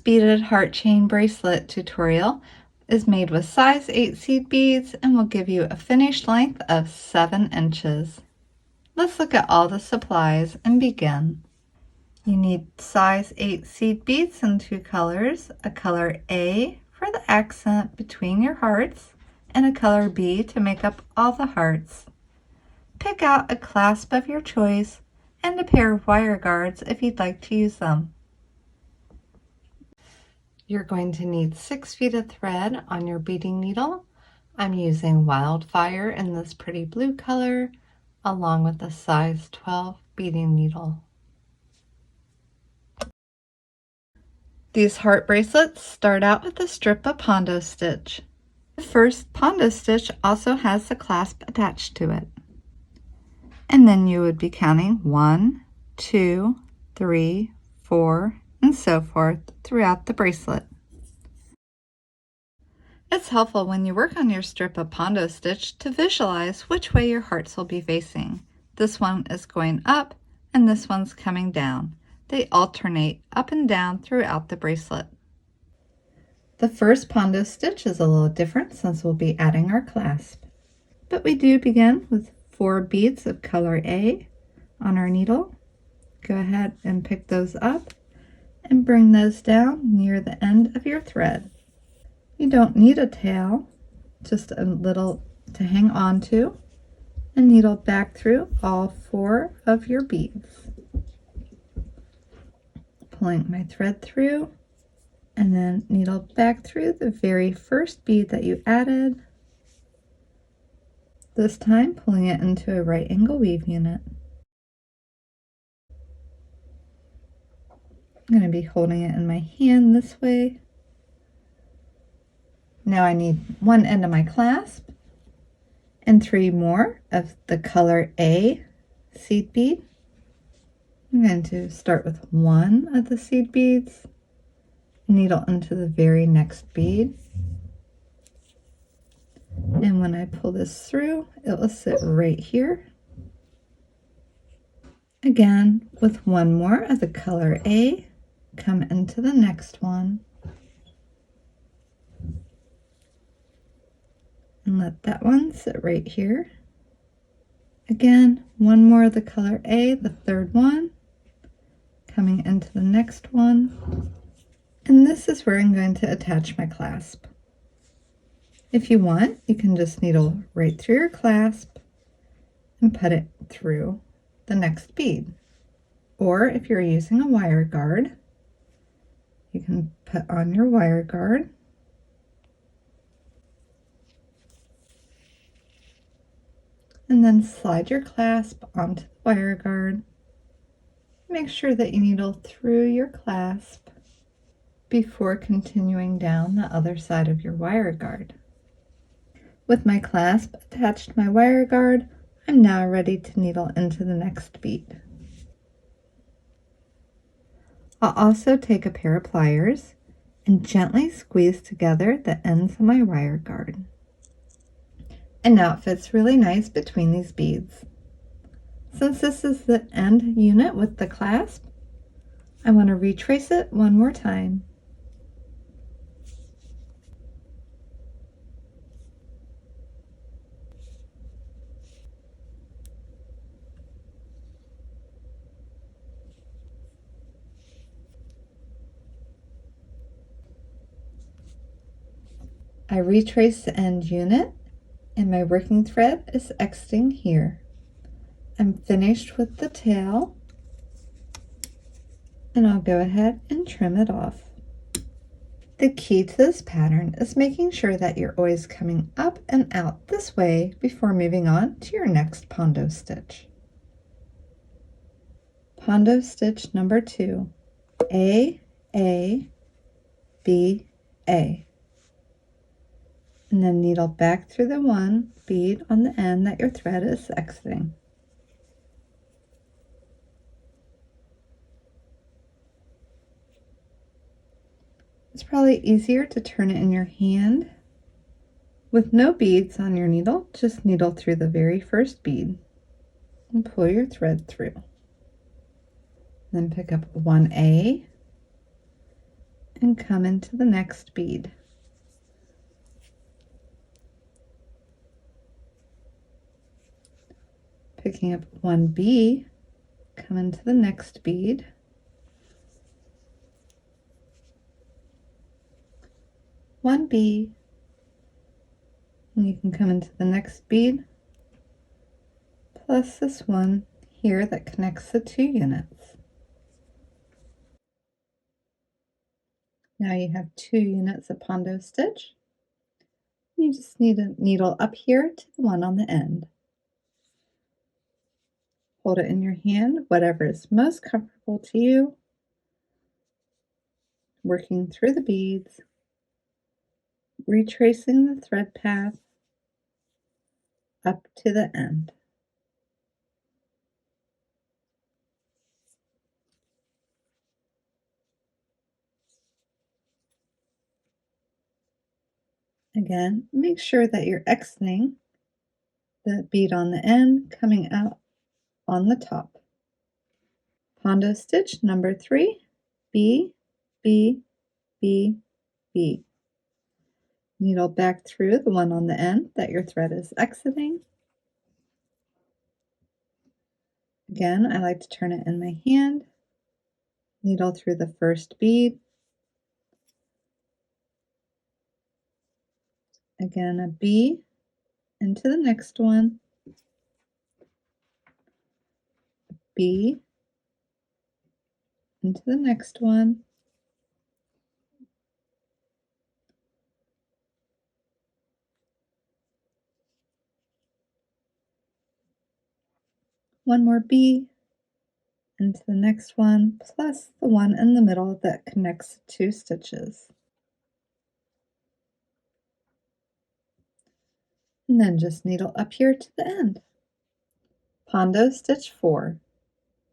beaded heart chain bracelet tutorial is made with size 8 seed beads and will give you a finished length of 7 inches. Let's look at all the supplies and begin. You need size 8 seed beads in 2 colors, a color A for the accent between your hearts and a color B to make up all the hearts. Pick out a clasp of your choice and a pair of wire guards if you'd like to use them. You're going to need 6 feet of thread on your beading needle. I'm using Wildfire in this pretty blue color, along with a size 12 beading needle. These heart bracelets start out with a strip of Pondo stitch. The first Pondo stitch also has the clasp attached to it. And then you would be counting 1, 2, 3, 4, and so forth throughout the bracelet. It's helpful when you work on your strip of Pondo stitch to visualize which way your hearts will be facing. This one is going up and this one's coming down. They alternate up and down throughout the bracelet. The first Pondo stitch is a little different since we'll be adding our clasp. But we do begin with 4 beads of color A on our needle. Go ahead and pick those up and bring those down near the end of your thread. You don't need a tail, just a little to hang on to, and needle back through all 4 of your beads. Pulling my thread through, and then needle back through the very first bead that you added, this time pulling it into a right angle weave unit. I'm going to be holding it in my hand this way. Now I need 1 end of my clasp and 3 more of the color A seed bead. I'm going to start with 1 of the seed beads, needle into the very next bead, and when I pull this through, it will sit right here. Again, with 1 more of the color A, come into the next one and let that one sit right here. Again, 1 more of the color A, the third one, coming into the next one, and this is where I'm going to attach my clasp. If you want, you can just needle right through your clasp and put it through the next bead, or if you're using a wire guard, you can put on your wire guard and then slide your clasp onto the wire guard. Make sure that you needle through your clasp before continuing down the other side of your wire guard. With my clasp attached to my wire guard, I'm now ready to needle into the next bead. I'll also take a pair of pliers and gently squeeze together the ends of my wire guard. And now it fits really nice between these beads. Since this is the end unit with the clasp, I want to retrace it one more time. I retrace the end unit and my working thread is exiting here. I'm finished with the tail and I'll go ahead and trim it off. The key to this pattern is making sure that you're always coming up and out this way before moving on to your next Pondo stitch. Pondo stitch number 2, A, B, A. And then needle back through the 1 bead on the end that your thread is exiting. It's probably easier to turn it in your hand. With no beads on your needle, just needle through the very first bead and pull your thread through. Then pick up 1A and come into the next bead. Picking up 1B, come into the next bead. 1B, and you can come into the next bead, plus this one here that connects the 2 units. Now you have 2 units of Pondo stitch. You just need a needle up here to the one on the end. Hold it in your hand, whatever is most comfortable to you, working through the beads, retracing the thread path up to the end. Again, make sure that you're exiting the bead on the end, coming out on the top. Pondo stitch number 3, B, B, B, B. Needle back through the one on the end that your thread is exiting. Again, I like to turn it in my hand, needle through the first bead, again a B into the next one, B into the next one, one more B into the next one, plus the one in the middle that connects the 2 stitches. And then just needle up here to the end. Pondo stitch 4,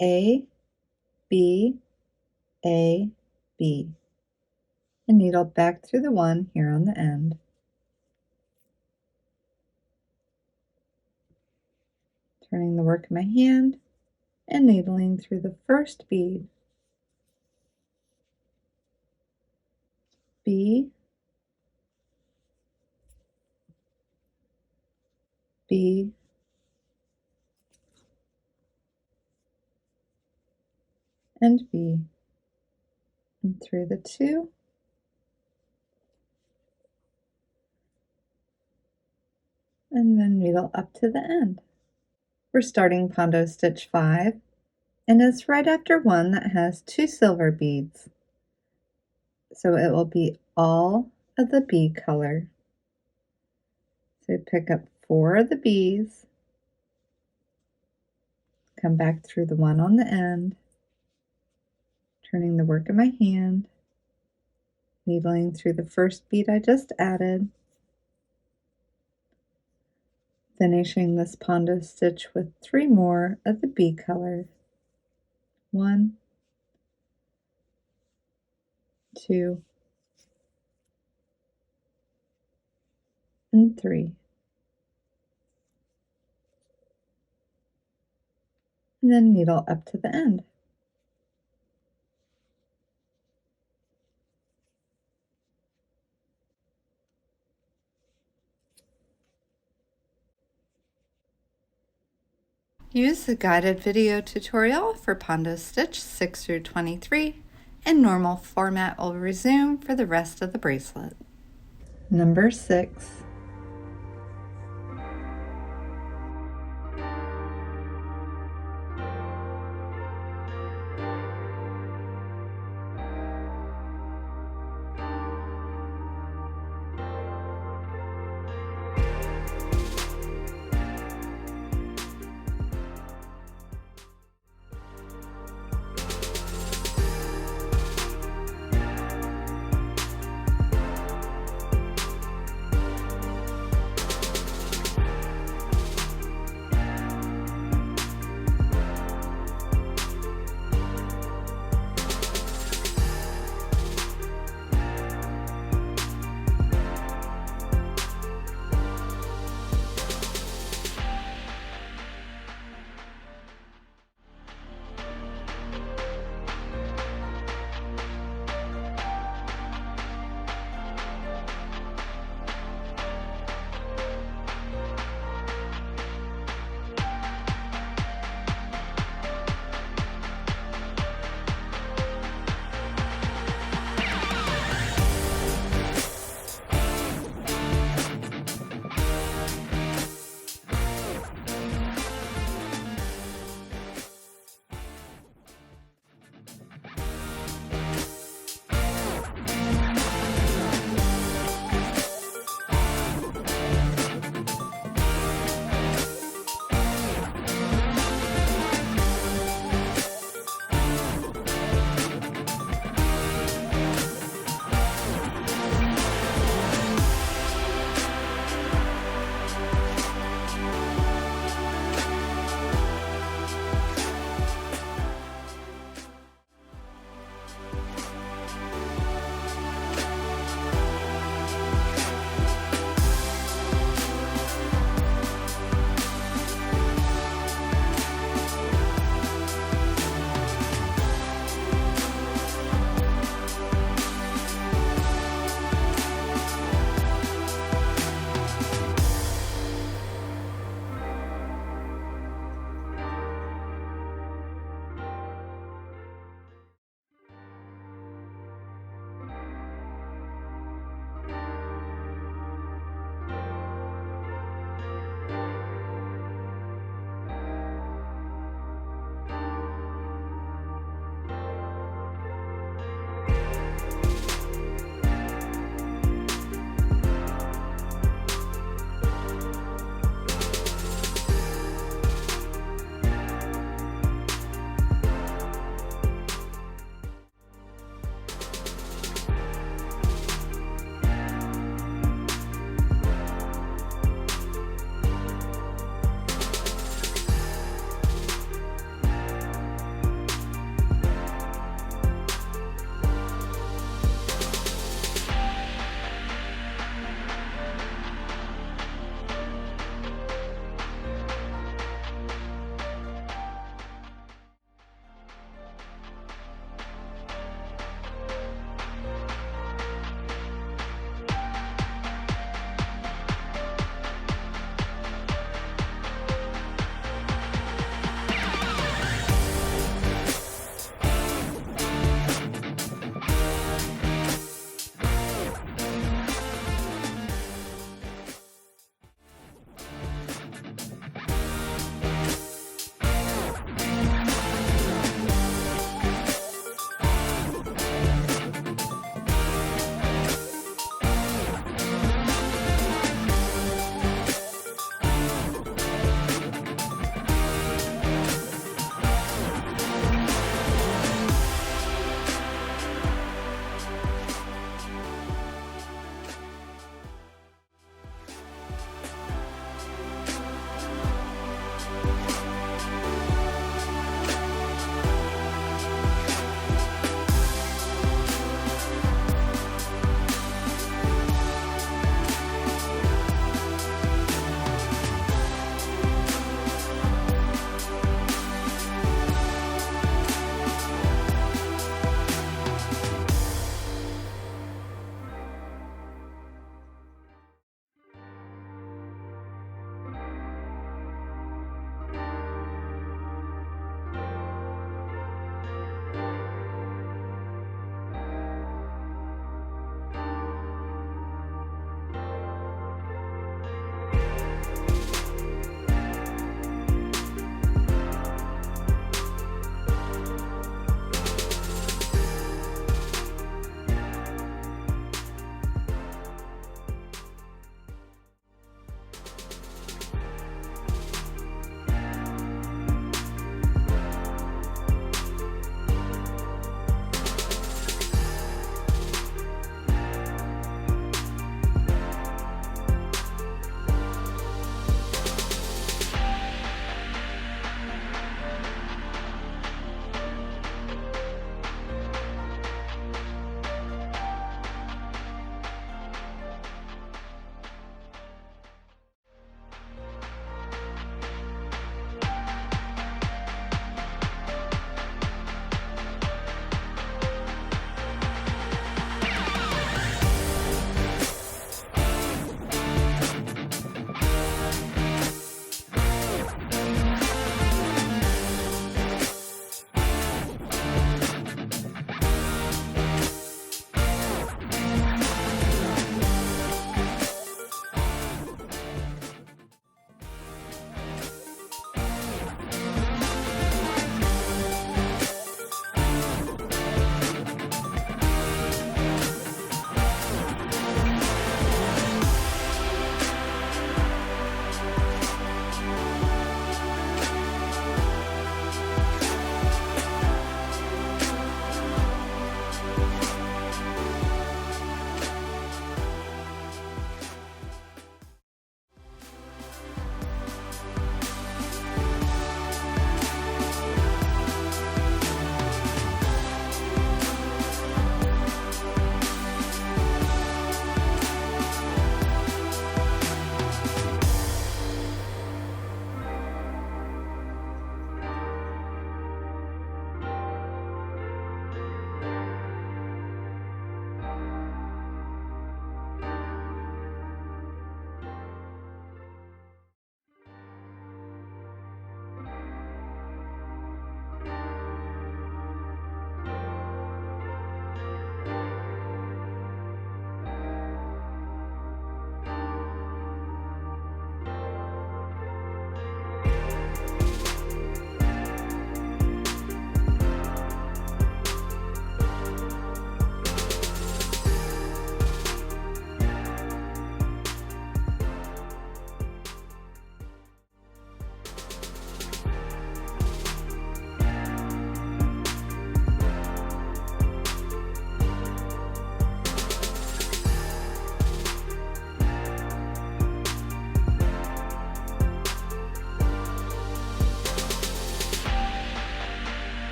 A, B, A, B, and needle back through the one here on the end. Turning the work in my hand and needling through the first bead, B, B, and B, and through the 2, and then needle up to the end. We're starting Pondo stitch 5, and it's right after one that has 2 silver beads. So it will be all of the bead color. So pick up 4 of the beads, come back through the one on the end, turning the work in my hand, needling through the first bead I just added, finishing this Pondo stitch with 3 more of the bead color. 1, 2, and 3. And then needle up to the end. Use the guided video tutorial for Pondo stitch 6 through 23, and normal format will resume for the rest of the bracelet. Number 6.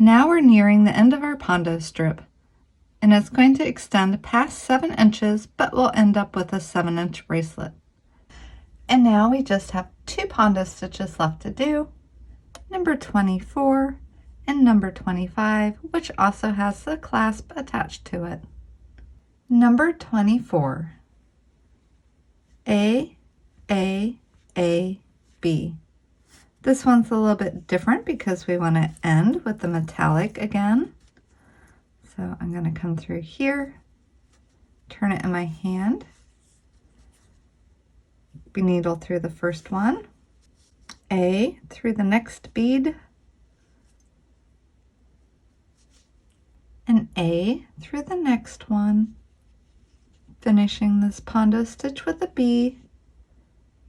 Now we're nearing the end of our Pondo strip, and it's going to extend past 7 inches, but we'll end up with a 7-inch bracelet. And now we just have 2 Pondo stitches left to do, number 24 and number 25, which also has the clasp attached to it. Number 24, A, B. This one's a little bit different because we want to end with the metallic again. So I'm going to come through here, turn it in my hand, needle through the first one, A through the next bead, and A through the next one, finishing this Pondo stitch with a B,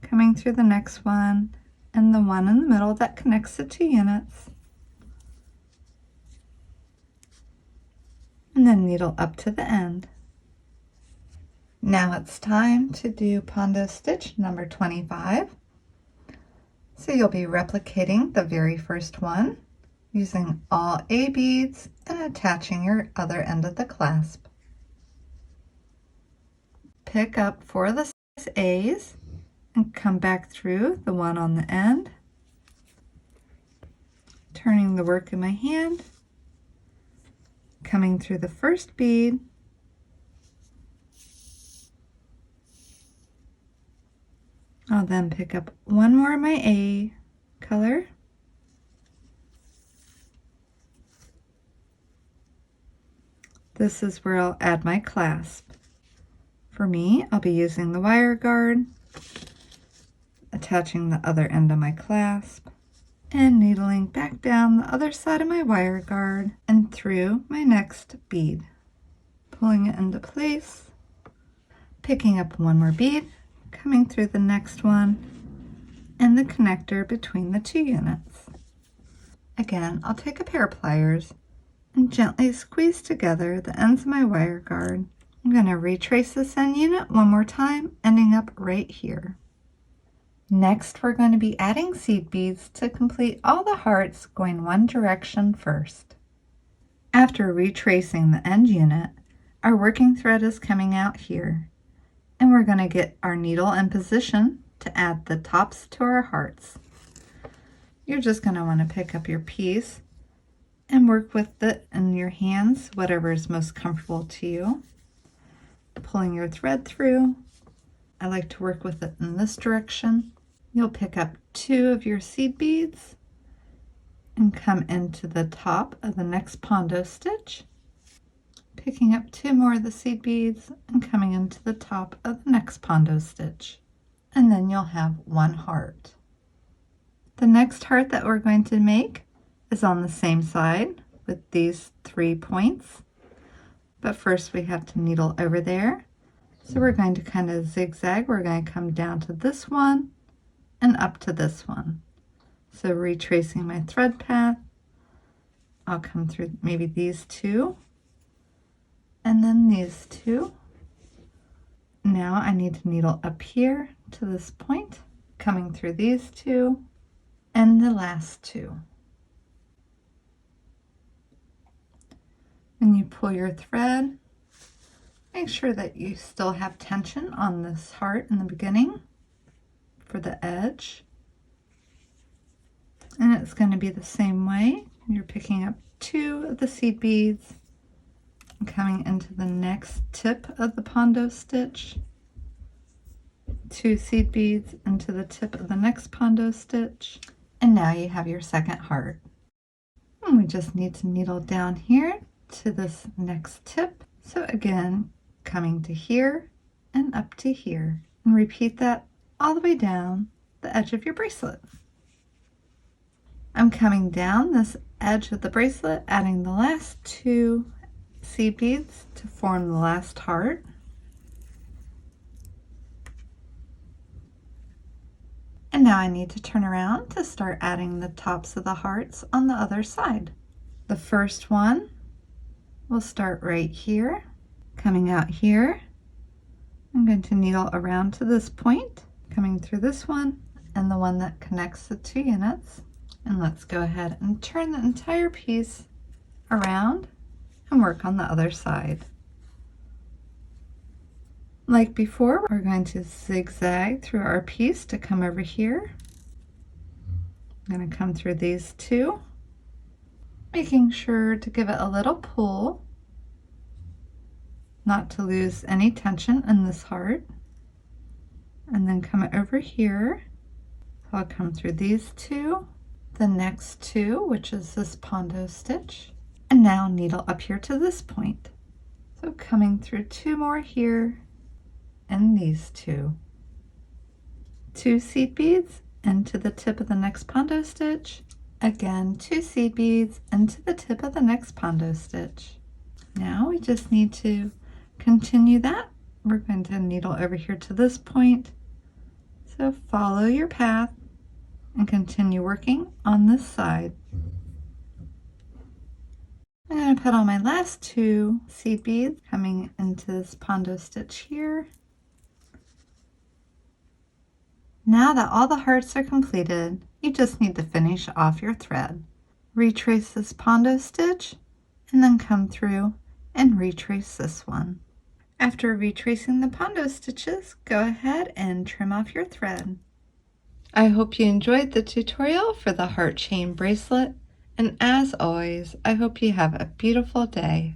coming through the next one, and the one in the middle that connects the 2 units, and then needle up to the end. Now it's time to do Pondo stitch number 25. So you'll be replicating the very first one using all A beads and attaching your other end of the clasp. Pick up 4 of the 6 A's and come back through the one on the end, turning the work in my hand, coming through the first bead, I'll then pick up one more of my A color, this is where I'll add my clasp. For me, I'll be using the wire guard, attaching the other end of my clasp, and needling back down the other side of my wire guard and through my next bead, pulling it into place, picking up one more bead, coming through the next one, and the connector between the 2 units. Again, I'll take a pair of pliers and gently squeeze together the ends of my wire guard. I'm going to retrace this end unit one more time, ending up right here. Next, we're going to be adding seed beads to complete all the hearts going one direction first. After retracing the end unit, our working thread is coming out here, and we're going to get our needle in position to add the tops to our hearts. You're just going to want to pick up your piece and work with it in your hands, whatever is most comfortable to you. Pulling your thread through. I like to work with it in this direction. You'll pick up 2 of your seed beads and come into the top of the next Pondo stitch, picking up 2 more of the seed beads and coming into the top of the next Pondo stitch, and then you'll have 1 heart. The next heart that we're going to make is on the same side with these 3 points, but first we have to needle over there. So we're going to kind of zigzag. We're going to come down to this one and up to this one. So retracing my thread path, I'll come through maybe these 2 and then these 2. Now I need to needle up here to this point, coming through these 2 and the last 2. When you pull your thread, make sure that you still have tension on this heart in the beginning for the edge. And it's going to be the same way. You're picking up 2 of the seed beads and coming into the next tip of the Pondo stitch, 2 seed beads into the tip of the next Pondo stitch, and now you have your second heart. And we just need to needle down here to this next tip. So again, coming to here and up to here, and repeat that all the way down the edge of your bracelet. I'm coming down this edge of the bracelet, adding the last 2 seed beads to form the last heart. And now I need to turn around to start adding the tops of the hearts on the other side. The first one will start right here, coming out here. I'm going to needle around to this point, coming through this one and the one that connects the 2 units. And let's go ahead and turn the entire piece around and work on the other side. Like before, we're going to zigzag through our piece to come over here. I'm going to come through these two, making sure to give it a little pull, not to lose any tension in this heart. And then come over here. So I'll come through these two, the next two, which is this Pondo stitch, and now needle up here to this point. So coming through two more here, and these two seed beads into the tip of the next Pondo stitch, again 2 seed beads into the tip of the next Pondo stitch. Now we just need to continue that. We're going to needle over here to this point, so follow your path and continue working on this side. I'm going to put on my last 2 seed beads coming into this Pondo stitch here. Now that all the hearts are completed, you just need to finish off your thread. Retrace this Pondo stitch and then come through and retrace this one. After retracing the Pondo stitches, go ahead and trim off your thread. I hope you enjoyed the tutorial for the heart chain bracelet, and as always, I hope you have a beautiful day.